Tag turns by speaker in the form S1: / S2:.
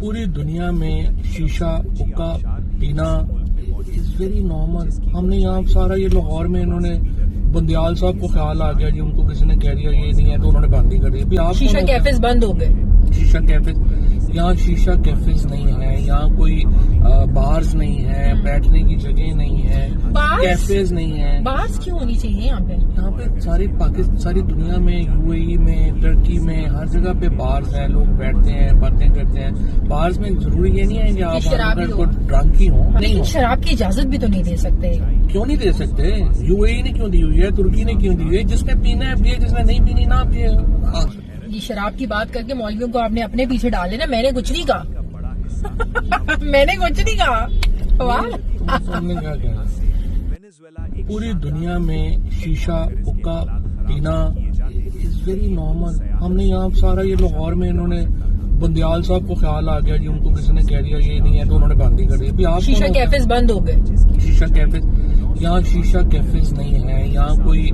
S1: پوری دنیا میں شیشہ حقہ پینا از ویری نارمل. ہم نے یہاں سارا یہ لاہور میں انہوں نے بندیال صاحب کو خیال آ گیا جی ان کو کسی نے کہہ دیا یہ نہیں ہے تو انہوں نے بند ہی کر دیا.
S2: شیشہ کیفز بند ہو گئے.
S1: شیشہ کیفز یہاں شیشہ کیفز نہیں ہے, یہاں کوئی بارز نہیں ہے, بیٹھنے کی جگہ نہیں ہے, کیفز نہیں ہے.
S2: بارز کیوں ہونی چاہیے یہاں پہ؟
S1: یہاں پہ ساری دنیا میں یو اے ای میں ترکی میں ہر جگہ پہ بارز ہیں, لوگ بیٹھتے ہیں باتیں کرتے ہیں. بارز میں ضروری یہ نہیں ہے کہ آپ ڈرنک ہی ہوں. نہیں,
S2: شراب کی اجازت بھی تو نہیں دے سکتے.
S1: کیوں نہیں دے سکتے؟ یو اے ای نے کیوں دی ہوئی ہے, ترکی نے کیوں دی ہوئی ہے. جس نے پینا ہے پیے, جس نے نہیں پینی نہ پیے.
S2: یہ شراب کی بات کر کے مولویوں کو آپ نے اپنے پیچھے ڈالے نا. میں نے کچھ نہیں کہا. میں نے کچھ نہیں کہا.
S1: کیا کہا؟ پوری دنیا میں شیشہ حقہ پینا از ویری نارمل. ہم نے یہاں سارا یہ لاہور میں انہوں نے بندیال صاحب کو خیال آ گیا جی ان کو کسی نے کہہ دیا یہ نہیں ہے تو انہوں نے بند ہی کر دیا.
S2: شیشہ کیفز بند ہو گئے.
S1: شیشہ کیفز یہاں شیشہ کیفز نہیں ہے, یہاں کوئی